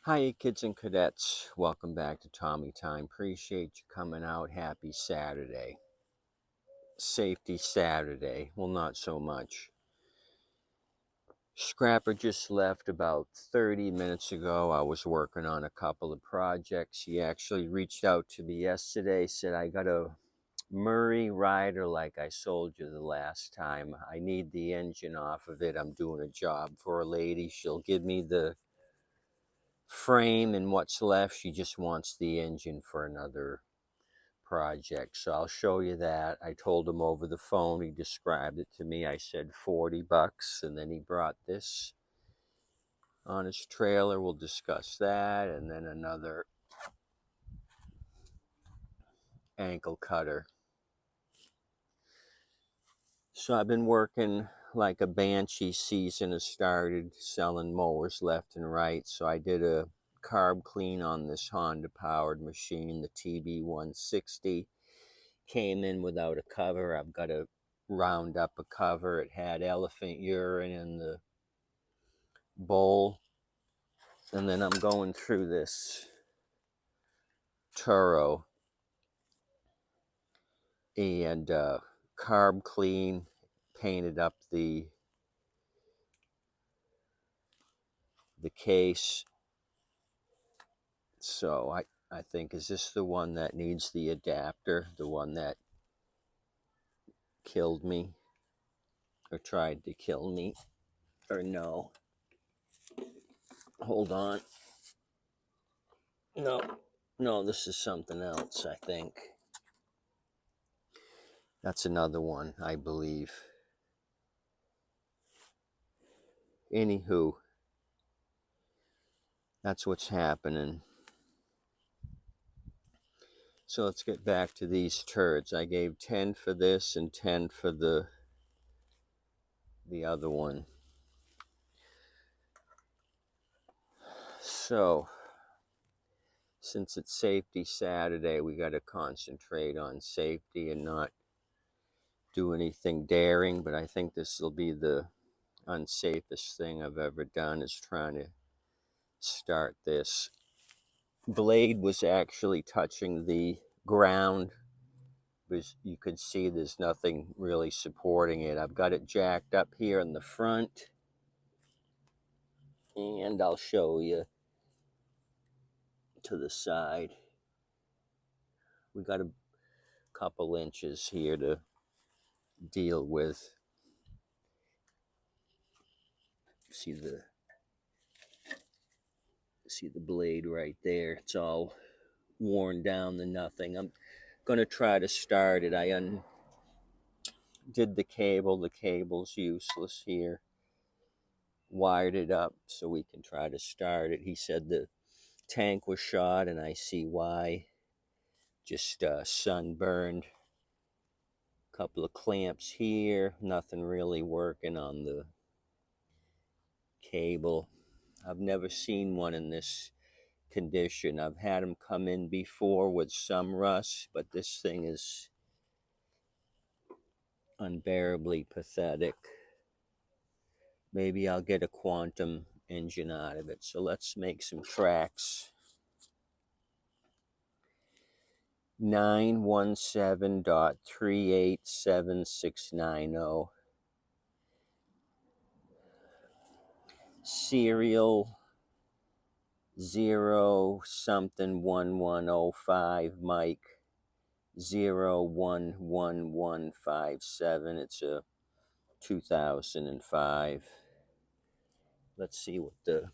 Hi, kids and cadets. Welcome back to Tommy Time. Appreciate you coming out. Happy Saturday. Safety Saturday. Well, not so much. Scrapper just left about 30 minutes ago. I was working on a couple of projects. He actually reached out to me yesterday, said, I got a Murray rider like I sold you the last time. I need the engine off of it. I'm doing a job for a lady. She'll give me the frame and what's left. She just wants the engine for another project. So I'll show you that. I told him over the phone. He described it to me. I said 40 bucks, and then he brought this on his trailer. We'll discuss that, and then another ankle cutter. So I've been working like a banshee. Season has started, selling mowers left and right. So I did a carb clean on this Honda powered machine, the TB160. Came in without a cover. I've got to round up a cover. It had elephant urine in the bowl. And then I'm going through this Turo and carb clean, painted up the case. So I think, is this the one that needs the adapter? The one that killed me or tried to kill me? Or no? Hold on. No, this is something else, I think. That's another one, I believe. Anywho, that's what's happening. So let's get back to these turds. I gave 10 for this and 10 for the other one. So, since it's Safety Saturday, we got to concentrate on safety and not do anything daring. But I think this will be the unsafest thing I've ever done, is trying to start this. Blade was actually touching the ground. You could see there's nothing really supporting it. I've got it jacked up here in the front, and I'll show you to the side. We got a couple inches here to deal with. See the blade right there? It's all worn down to nothing. I'm gonna try to start it. I undid the cable. The cable's useless here. Wired it up so we can try to start it. He said the tank was shot, and I see why. Just sunburned. Couple of clamps here. Nothing really working on the cable. I've never seen one in this condition. I've had them come in before with some rust, but this thing is unbearably pathetic. Maybe I'll get a quantum engine out of it. So let's make some tracks. 917.387690. Serial 0 something 1105, Mike 011157. It's a 2005. Let's see what the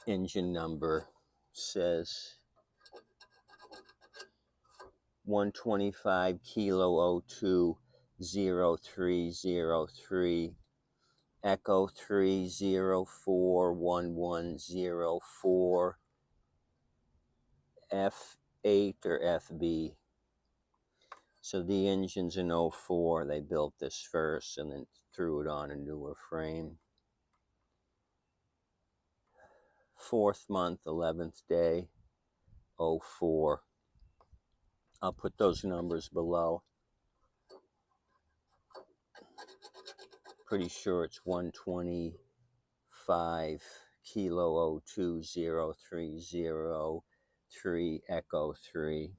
engine number says. 125 kilo 02 0303 Echo 3041104 F8 or FB. So the engine's in 04. They built this first and then threw it on a newer frame. 4th month, 11th day, 04. I'll put those numbers below. Pretty sure it's 125 Kilo 020303 Echo 3.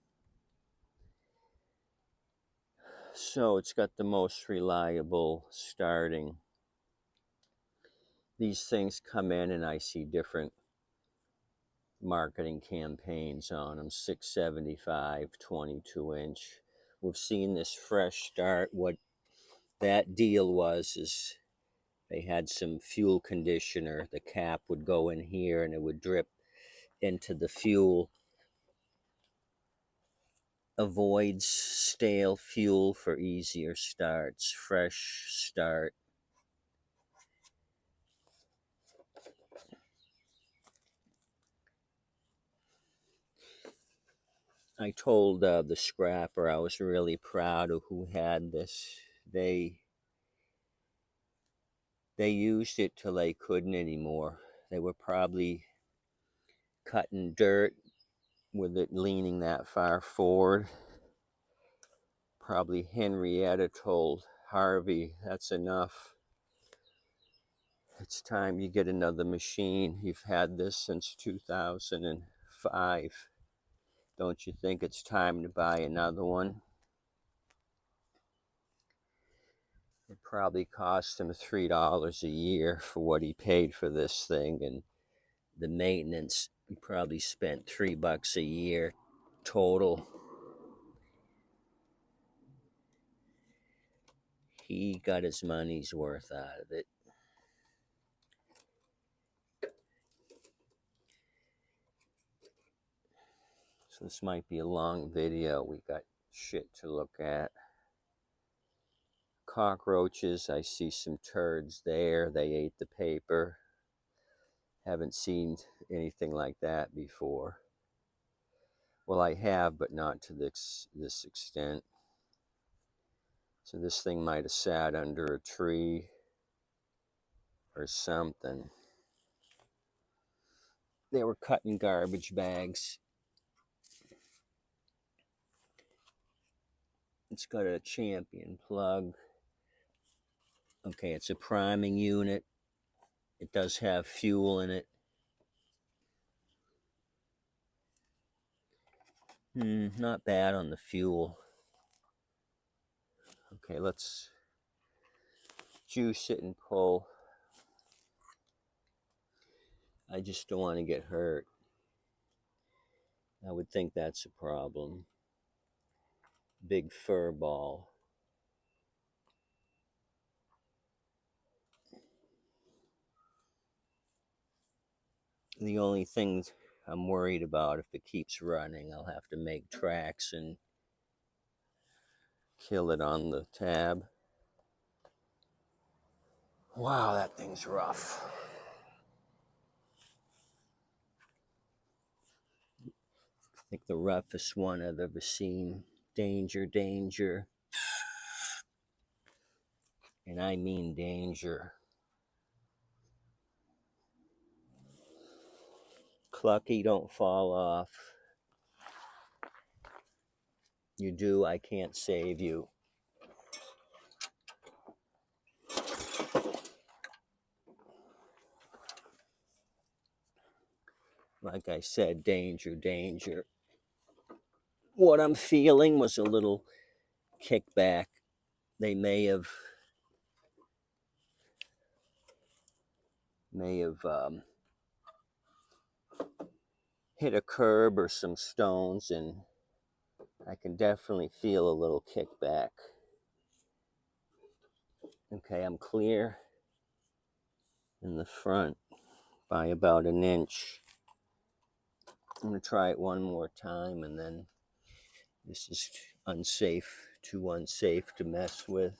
So it's got the most reliable starting. These things come in and I see different marketing campaigns on them. 675, 22-inch. We've seen this fresh start. What that deal was is they had some fuel conditioner. The cap would go in here and it would drip into the fuel. Avoids stale fuel for easier starts. Fresh start. I told the scrapper I was really proud of who had this. They used it till they couldn't anymore. They were probably cutting dirt with it leaning that far forward. Probably Henrietta told Harvey, that's enough. It's time you get another machine. You've had this since 2005. Don't you think it's time to buy another one? It probably cost him $3 a year for what he paid for this thing, and the maintenance, he probably spent $3 a year total. He got his money's worth out of it. So this might be a long video. We got shit to look at. Cockroaches, I see some turds there. They ate the paper. Haven't seen anything like that before. Well, I have, but not to this extent. So this thing might have sat under a tree or something. They were cutting garbage bags. It's got a Champion plug. Okay, it's a priming unit. It does have fuel in it. Not bad on the fuel. Okay, let's juice it and pull. I just don't want to get hurt. I would think that's a problem. Big fur ball. The only thing I'm worried about, if it keeps running, I'll have to make tracks and kill it on the tab. Wow, that thing's rough. I think the roughest one I've ever seen. Danger, danger. And I mean danger. Clucky, don't fall off. You do, I can't save you. Like I said, danger, danger. What I'm feeling was a little kickback. They may have hit a curb or some stones, and I can definitely feel a little kickback. Okay, I'm clear in the front by about an inch. I'm going to try it one more time, and then this is unsafe, too unsafe to mess with.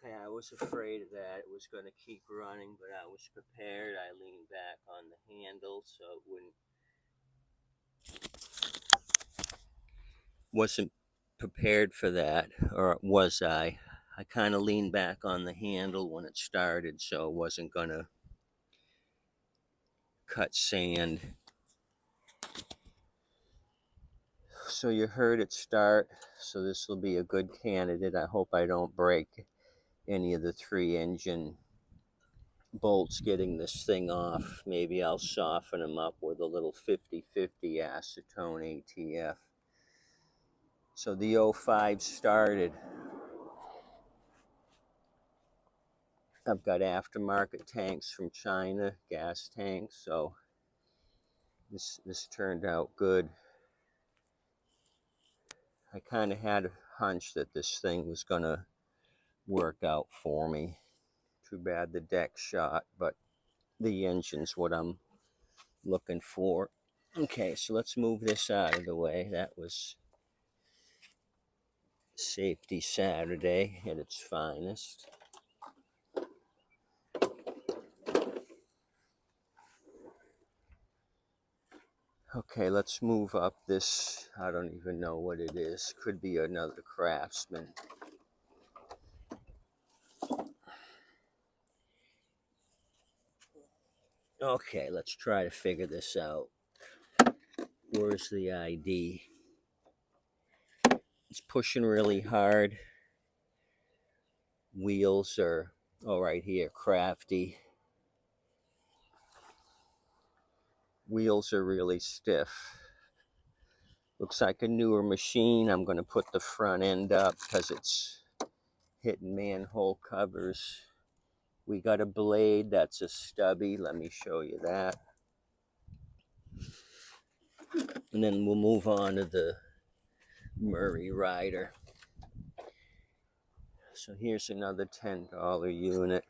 Okay, I was afraid that it was going to keep running, but I was prepared. I leaned back on the handle so it wasn't prepared for that, or was I? I kind of leaned back on the handle when it started, so it wasn't going to cut sand. So you heard it start, so this will be a good candidate. I hope I don't break any of the 3-engine bolts getting this thing off. Maybe I'll soften them up with a little 50/50 acetone ATF. So the 05 started. I've got aftermarket tanks from China, gas tanks, so this turned out good. I kind of had a hunch that this thing was going to work out for me. Too bad the deck shot, but the engine's what I'm looking for. Okay, so let's move this out of the way. That was Safety Saturday at its finest. Okay, let's move up this. I don't even know what it is. Could be another Craftsman. Okay, let's try to figure this out. Where's the ID? It's pushing really hard. Wheels are, oh, right here, crafty. Wheels are really stiff. Looks like a newer machine. I'm going to put the front end up because it's hitting manhole covers. We got a blade that's a stubby. Let me show you that. And then we'll move on to the Murray Rider. So here's another $10 unit.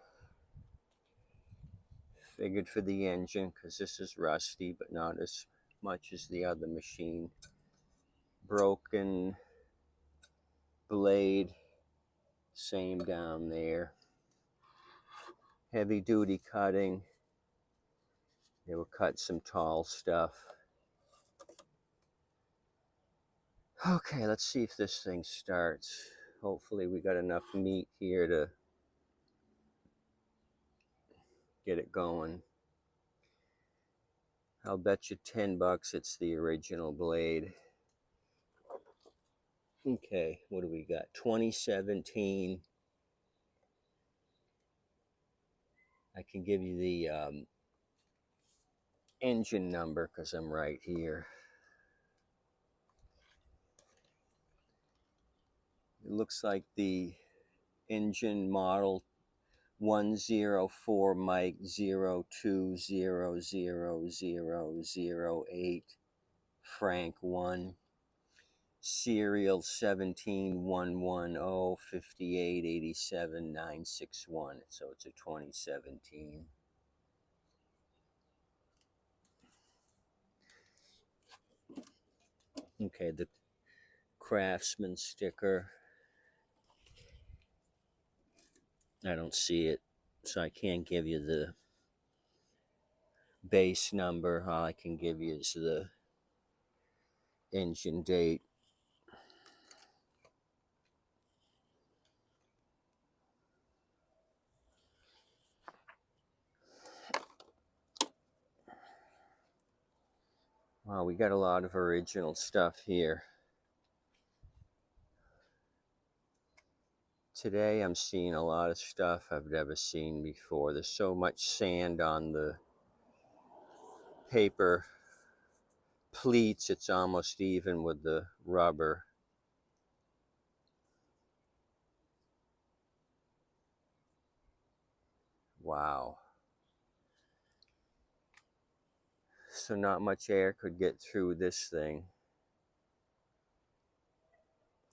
Figured for the engine because this is rusty, but not as much as the other machine. Broken blade, same down there. Heavy duty cutting. They will cut some tall stuff. Okay, let's see if this thing starts. Hopefully we got enough meat here to get it going. I'll bet you $10 it's the original blade. Okay, what do we got? 2017. I can give you the engine number because I'm right here. It looks like the engine model 104 Mike 02000008 Frank 1. Serial 171105887961. So it's a 2017. Okay, the Craftsman sticker. I don't see it, so I can't give you the base number. All I can give you is the engine date. Wow, we got a lot of original stuff here. Today I'm seeing a lot of stuff I've never seen before. There's so much sand on the paper pleats, it's almost even with the rubber. Wow. So not much air could get through this thing.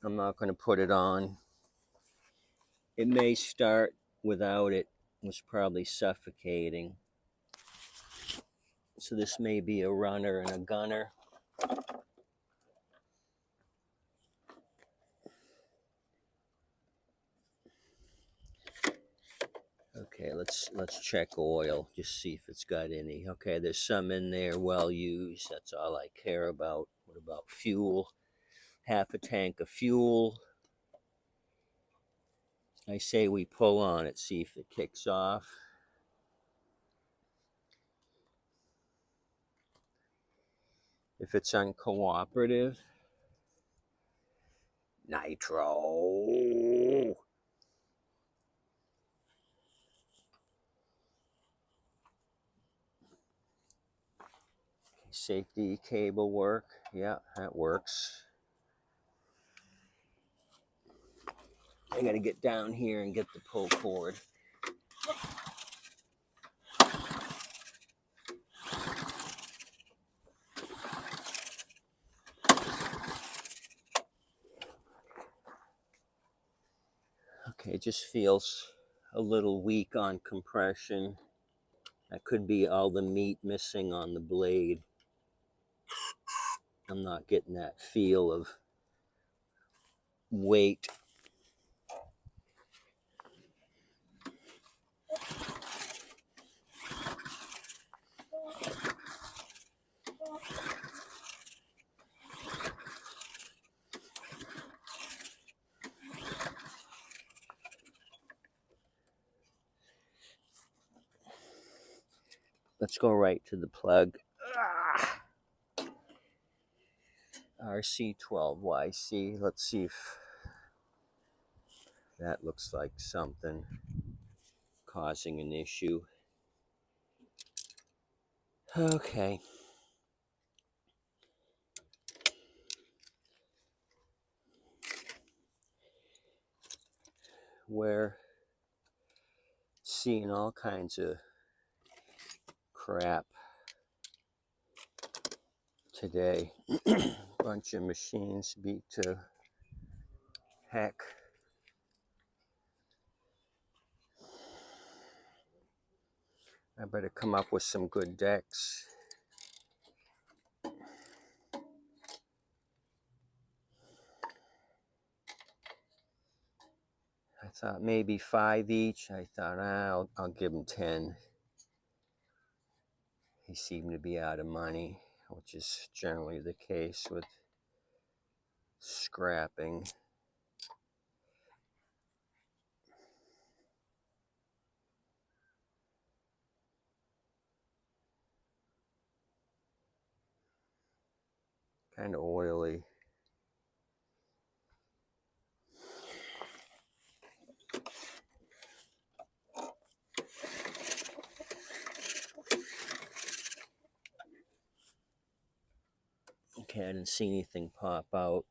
I'm not going to put it on. It may start without it. It was probably suffocating. So this may be a runner and a gunner. Okay, let's check oil, just see if it's got any. Okay, there's some in there, well used. That's all I care about. What about fuel? Half a tank of fuel. I say we pull on it, see if it kicks off. If it's uncooperative, nitro. Safety cable work. Yeah, that works. I gotta get down here and get the pull cord. Okay, it just feels a little weak on compression. That could be all the meat missing on the blade. I'm not getting that feel of weight. Let's go right to the plug. RC12YC. Let's see if that looks like something causing an issue. Okay. We're seeing all kinds of crap today. Bunch of machines beat to heck. I better come up with some good decks. I thought maybe 5 each. I thought I'll give them 10. He seemed to be out of money, which is generally the case with scrapping. Kind of oily. Okay, I didn't see anything pop out.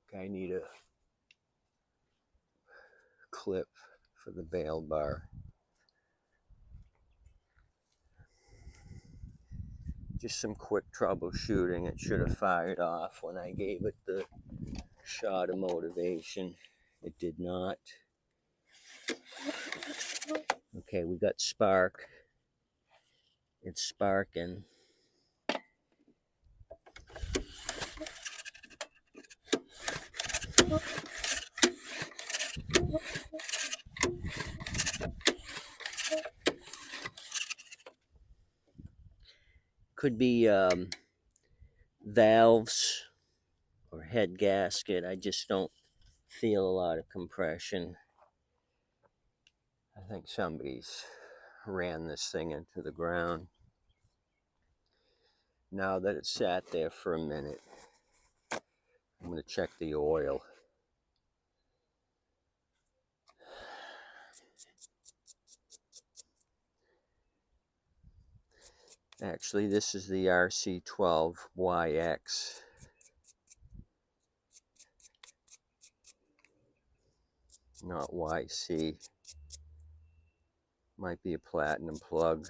Okay, I need a clip for the bail bar. Just some quick troubleshooting. It should have fired off when I gave it the shot of motivation. It did not. Okay, we got spark. It's sparking. Could be valves or head gasket. I just don't feel a lot of compression. I think somebody's ran this thing into the ground. Now that it's sat there for a minute, I'm going to check the oil. Actually, this is the RC12YX. Not YC. Might be a platinum plug.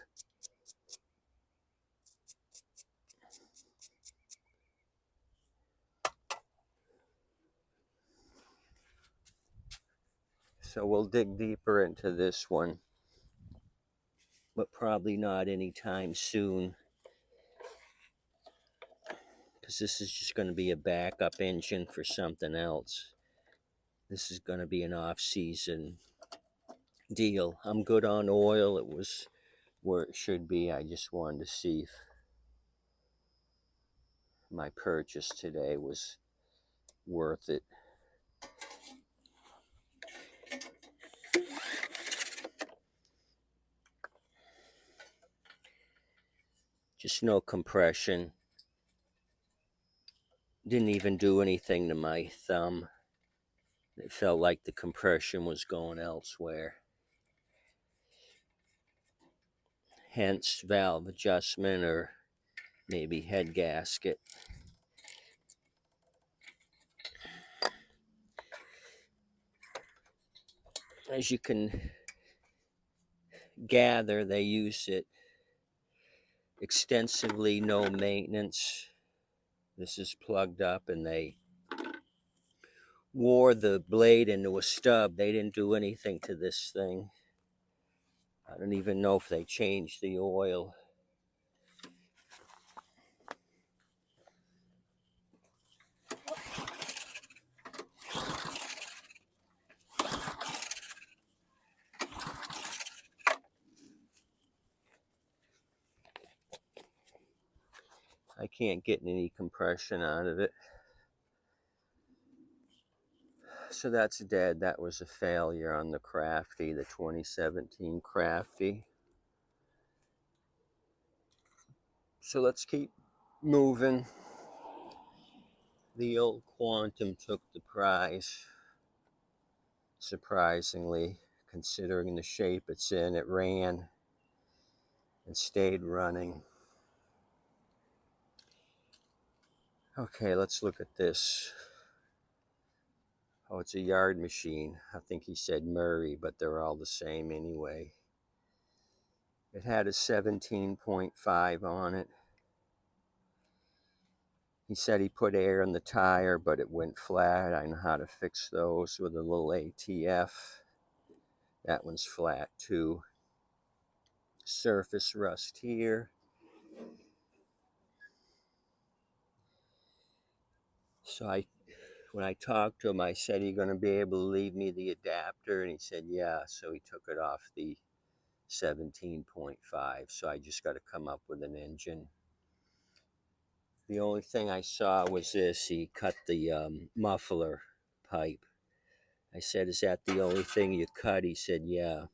So we'll dig deeper into this one, but probably not anytime soon, because this is just going to be a backup engine for something else. this is going to be an off-season deal. I'm good on oil. It was where it should be. I just wanted to see if my purchase today was worth it. Just no compression. Didn't even do anything to my thumb. It felt like the compression was going elsewhere. Hence valve adjustment or maybe head gasket. As you can gather, they use it extensively, no maintenance. This is plugged up and they wore the blade into a stub. They didn't do anything to this thing. I don't even know if they changed the oil. I can't get any compression out of it. So that's dead. That was a failure on the Crafty, the 2017 Crafty. So let's keep moving. The old Quantum took the prize, surprisingly, considering the shape it's in. It ran and stayed running. Okay, let's look at this. Oh, it's a yard machine. I think he said Murray, but they're all the same anyway. It had a 17.5 on it. He said he put air in the tire, but it went flat. I know how to fix those with a little ATF. That one's flat too. Surface rust here. So when I talked to him, I said, "Are you going to be able to leave me the adapter?" And he said, "Yeah." So he took it off the 17.5. So I just got to come up with an engine. The only thing I saw was this. He cut the muffler pipe. I said, "Is that the only thing you cut?" He said, "Yeah."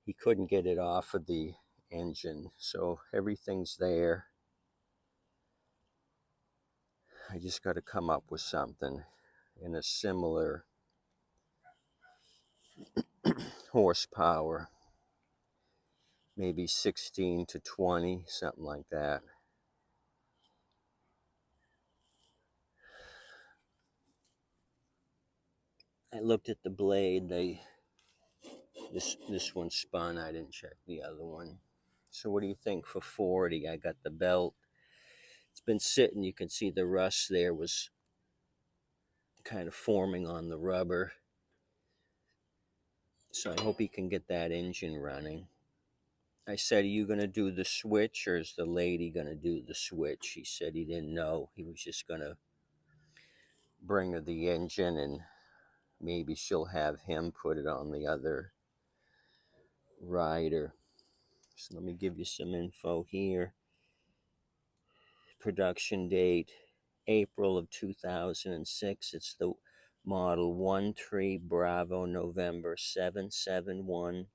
He couldn't get it off of the engine. So everything's there. I just got to come up with something in a similar horsepower. Maybe 16 to 20, something like that. I looked at the blade. This one spun. I didn't check the other one. So what do you think for 40? I got the belt. It's been sitting. You can see the rust there was kind of forming on the rubber. So I hope he can get that engine running. I said, "Are you going to do the switch or is the lady going to do the switch?" He said he didn't know. He was just going to bring her the engine and maybe she'll have him put it on the other rider. So let me give you some info here. Production date, April of 2006. It's the model 13 Bravo November 771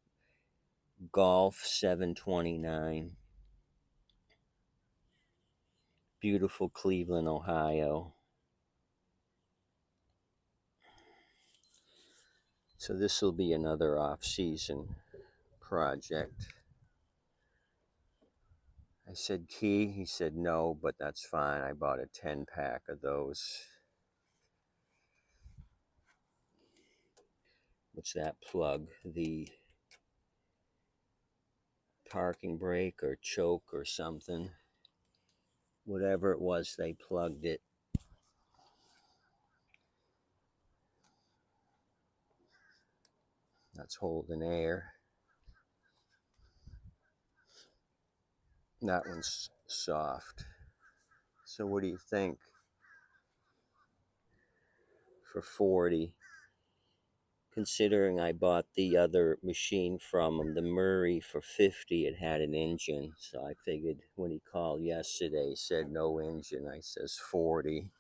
Golf 729. Beautiful Cleveland, Ohio. So this will be another off-season project. I said key. He said no, but that's fine. I bought a 10-pack of those. What's that plug? The parking brake or choke or something. Whatever it was, they plugged it. That's holding air. That one's soft. So what do you think for 40. Considering I bought the other machine from him, the Murray, for 50, it had an engine. So I figured when he called yesterday, said no engine, I says 40.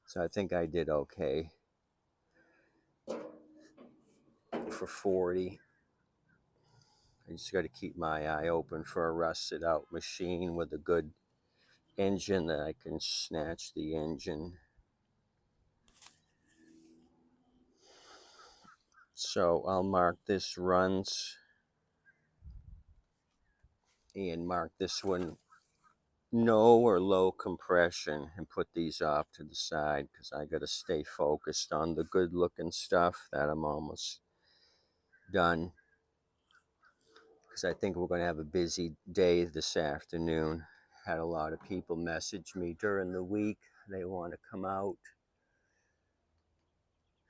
So I think I did okay for 40. I just got to keep my eye open for a rusted out machine with a good engine that I can snatch the engine. So I'll mark this runs and mark this one no or low compression and put these off to the side because I got to stay focused on the good looking stuff that I'm almost done, because I think we're going to have a busy day this afternoon. Had a lot of people message me during the week. They want to come out.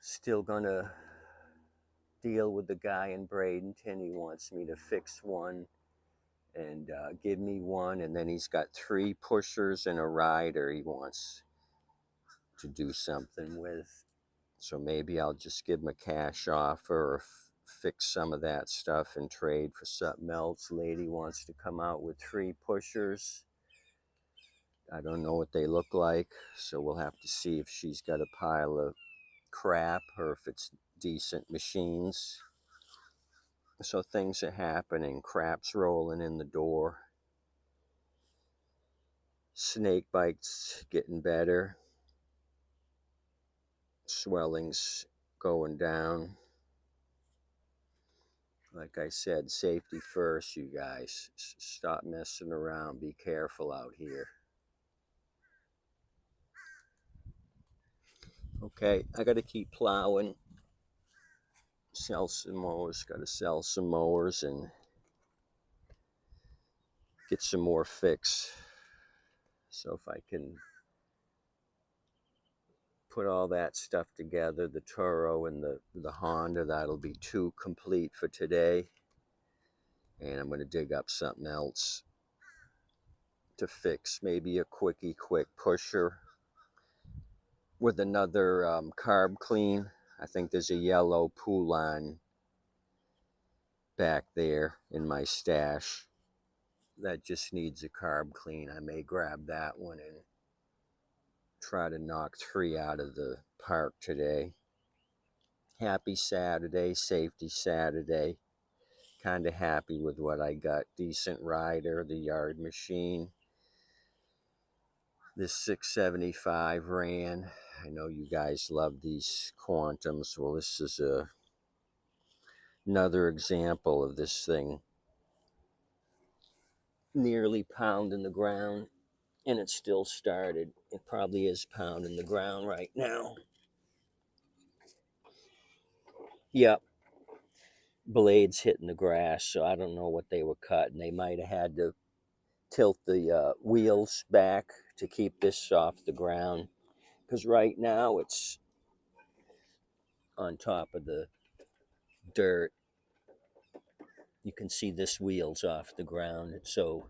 Still going to deal with the guy in Bradenton. He wants me to fix one and give me one. And then he's got 3 pushers and a rider he wants to do something with. So maybe I'll just give him a cash offer or fix some of that stuff and trade for something else. Lady wants to come out with 3 pushers. I don't know what they look like, so we'll have to see if she's got a pile of crap or if it's decent machines. So things are happening. Crap's rolling in the door. Snake bites getting better. Swelling's going down. Like I said, safety first, you guys. Stop messing around. Be careful out here. Okay, I got to keep plowing. Sell some mowers. Got to sell some mowers and get some more fix. So if I can put all that stuff together, the Toro and the Honda, that'll be 2 complete for today. And I'm going to dig up something else to fix. Maybe a quick pusher with another carb clean. I think there's a yellow Poulan back there in my stash that just needs a carb clean. I may grab that one and try to knock 3 out of the park today. Happy Saturday, safety Saturday. Kind of happy with what I got. Decent rider, the yard machine. This 675 ran. I know you guys love these Quantums. Well, this is another example of this thing nearly pounding the ground, and it still started. It probably is pounding the ground right now. Yep, blades hitting the grass, so I don't know what they were cutting. They might have had to tilt the wheels back to keep this off the ground, because right now it's on top of the dirt. You can see this wheel's off the ground. It's so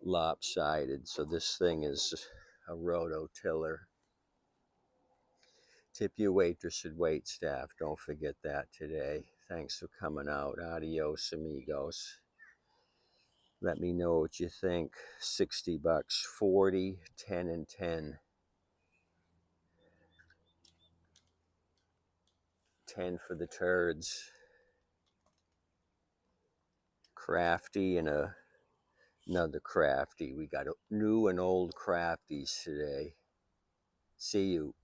lopsided. So this thing is a rototiller. Tip your waitress and wait staff. Don't forget that today. Thanks for coming out. Adios, amigos. Let me know what you think. 60 bucks, 40, 10 and 10. 10 for the turds. Crafty and another crafty. We got new and old crafties today. See you.